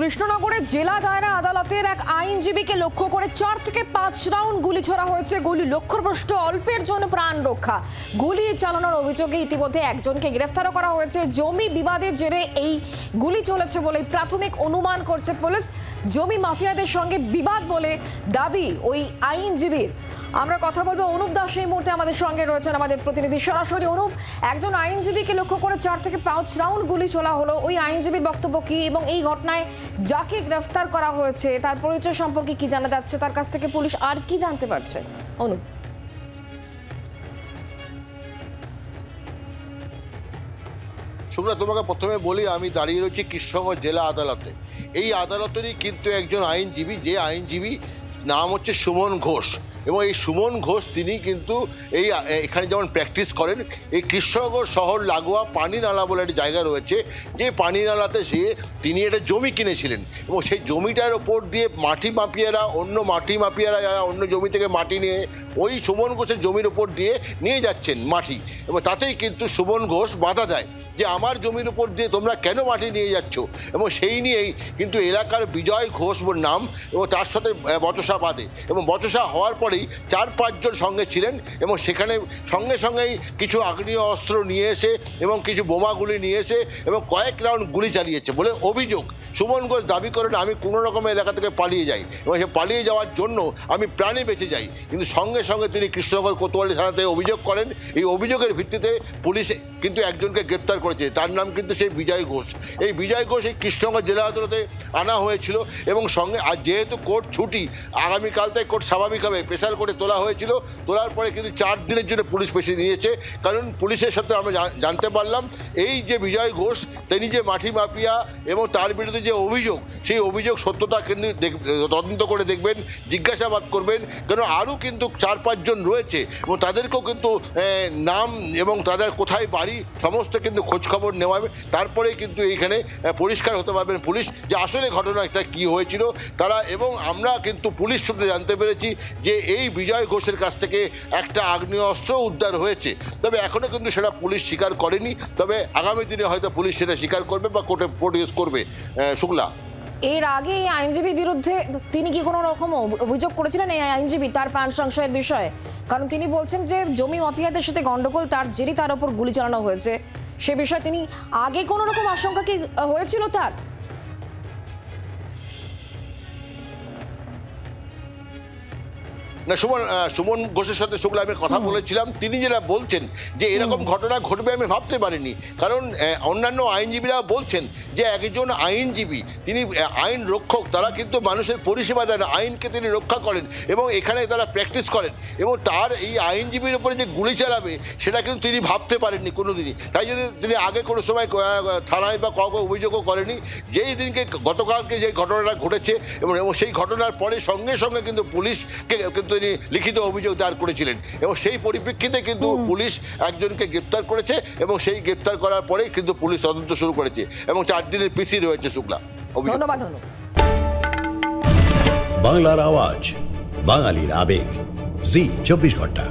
কৃষ্ণনগরের জেলা দায়রা আদালতের এক আইনজীবীকে লক্ষ্য করে 4 থেকে 5 রাউন্ড গুলি ছোড়া হয়েছে। গুলি লক্ষ্যভ্রষ্ট, অল্পের জন্য প্রাণ রক্ষা। গুলি চালানোর অভিযোগে ইতিমধ্যে একজনকে গ্রেফতারও করা হয়েছে। জমি বিবাদের জেরে এই গুলি চলেছে বলে প্রাথমিক অনুমান করছে পুলিশ। জমি মাফিয়াদের সঙ্গে বিবাদ বলে দাবি ওই আইনজীবীর। আমরা কথা বলবো অনুপ দাস এই মুহূর্তে আমাদের সঙ্গে রয়েছেন, আমাদের প্রতিনিধি সরাসরি। অনুপ, একজন আইনজীবীকে লক্ষ্য করে 4 থেকে 5 রাউন্ড গুলি চলা হলো, ওই আইনজীবীর বক্তব্য কি এবং এই ঘটনায় যাকে গ্রেফতার করা হয়েছে তার পরিচয় সম্পর্কে কি জানা যাচ্ছে, তার কাছ থেকে পুলিশ আর কি জানতে পারছে? অনুপ, শুক্লা, তোমাকে প্রথমে বলি আমি দাঁড়িয়ে রয়েছি কৃষ্ণনগর জেলা আদালতে। এই আদালতেরই কিন্তু একজন আইনজীবী, যে আইনজীবী নাম হচ্ছে সুমন ঘোষ, এবং এই সুমন ঘোষ তিনি কিন্তু এখানে যেমন প্র্যাকটিস করেন, এই কৃষ্ণনগর শহর লাগোয়া পানি নালা বলে একটা জায়গা রয়েছে, যে পানি নালাতে তিনি একটা জমি কিনেছিলেন এবং সেই জমিটার ওপর দিয়ে অন্য মাটি মাফিয়ারা যারা অন্য জমি থেকে মাটি নিয়ে ওই সুমন ঘোষের জমির ওপর দিয়ে নিয়ে যাচ্ছেন মাটি, এবং তাতেই কিন্তু সুমন ঘোষ বাধা দেয় যে আমার জমির উপর দিয়ে তোমরা কেন মাটি নিয়ে যাচ্ছ, এবং সেই নিয়েই কিন্তু এলাকার বিজয় ঘোষ নাম এবং তার সাথে বচসা বাঁধে, এবং বচসা হওয়ার পরেই 4-5 জন সঙ্গে ছিলেন এবং সেখানে সঙ্গেই কিছু আগ্নেয় অস্ত্র নিয়ে এসে এবং কিছু বোমাগুলি নিয়ে এসে এবং কয়েক রাউন্ড গুলি চালিয়েছে বলে অভিযোগ। সুমন ঘোষ দাবি করেন আমি কোনো রকমের এলাকা থেকে পালিয়ে যাই এবং সে পালিয়ে যাওয়ার জন্য আমি প্রাণে বেঁচে যাই, কিন্তু সঙ্গে সঙ্গে তিনি কৃষ্ণনগর কোতোয়ালি থানাতে অভিযোগ করেন। এই অভিযোগের ভিত্তিতে পুলিশ কিন্তু একজনকে গ্রেপ্তার করেছে, তার নাম কিন্তু সেই বিজয় ঘোষ। এই বিজয় ঘোষ এই কৃষ্ণনগর জেলা আদালতে আনা হয়েছিল এবং সঙ্গে আর যেহেতু কোর্ট ছুটি, আগামীকাল থেকে কোর্ট স্বাভাবিকভাবে প্রেসার করে তোলা হয়েছিল। তোলার পরে কিন্তু 4 দিনের জন্য পুলিশ পেশি নিয়েছে, কারণ পুলিশের সাথে আমরা জানতে পারলাম এই যে বিজয় ঘোষ তিনি যে মাটি মাফিয়া এবং তার বিরুদ্ধে যে অভিযোগ, সেই অভিযোগ সত্যতা কিন্তু তদন্ত করে দেখবেন, জিজ্ঞাসাবাদ করবেন, কারণ আরও কিন্তু 4-5 জন রয়েছে এবং তাদেরকেও কিন্তু নাম এবং তাদের কোথায় বাড়ি সমস্ত কিন্তু খোঁজখবর নেওয়া হবে, তারপরেই কিন্তু এইখানে পরিষ্কার হতে পারবেন পুলিশ যে আসলে ঘটনাটা কী হয়েছিল তারা। এবং আমরা কিন্তু পুলিশ সূত্রে জানতে পেরেছি যে এই বিজয় ঘোষের কাছ থেকে একটা আগ্নেয় অস্ত্র উদ্ধার হয়েছে, তবে এখনও কিন্তু সেটা পুলিশ স্বীকার করেনি, তবে আগামী দিনে হয়তো পুলিশ সেটা স্বীকার করবে বা কোর্টে প্রডিউস করবে। শুক্লা, এর আগে এই আইনজীবীর বিরুদ্ধে তিনি কি কোনো রকম অভিযোগ করেছিলেন এই আইনজীবী তার প্রাণ সংশয়ের বিষয়ে? কারণ তিনি বলছেন যে জমি মাফিয়াদের সাথে গন্ডগোল, তার জেরেই তার উপর গুলি চালানো হয়েছে। সে বিষয়ে তিনি আগে কোনো রকম আশঙ্কা কি হয়েছিল তার? না, সুমন ঘোষের সাথে শুক্লা আমি কথা বলেছিলাম, তিনি যেটা বলছেন যে এরকম ঘটনা ঘটবে আমি ভাবতে পারিনি, কারণ অন্যান্য আইনজীবীরা বলছেন যে একজন আইনজীবী তিনি আইন রক্ষক, তারা কিন্তু মানুষের পরিষেবা দেন, আইনকে তিনি রক্ষা করেন এবং এখানে তারা প্র্যাকটিস করেন, এবং তার এই আইনজীবীর উপরে যে গুলি চালাবে সেটা কিন্তু তিনি ভাবতে পারেননি কোনোদিনই। তাই যদি তিনি আগে কোনো সময় থানায় বা কাউকে অভিযোগও করেনি, যেই দিনকে গতকালকে যে ঘটনাটা ঘটেছে এবং সেই ঘটনার পরে সঙ্গে সঙ্গে কিন্তু পুলিশকে কিন্তু তিনি লিখিত অভিযোগ দায়ের করেছিলেন এবং সেই পরিপ্রেক্ষিতে কিন্তু পুলিশ একজনকে গ্রেপ্তার করেছে এবং সেই গ্রেপ্তার করার পরেই কিন্তু পুলিশ তদন্ত শুরু করেছে এবং 4 দিনের পিসি রয়েছে। শুক্লা, ধন্যবাদ। বাংলার আওয়াজ, বাঙালির আবেগ, জি 24 ঘন্টা।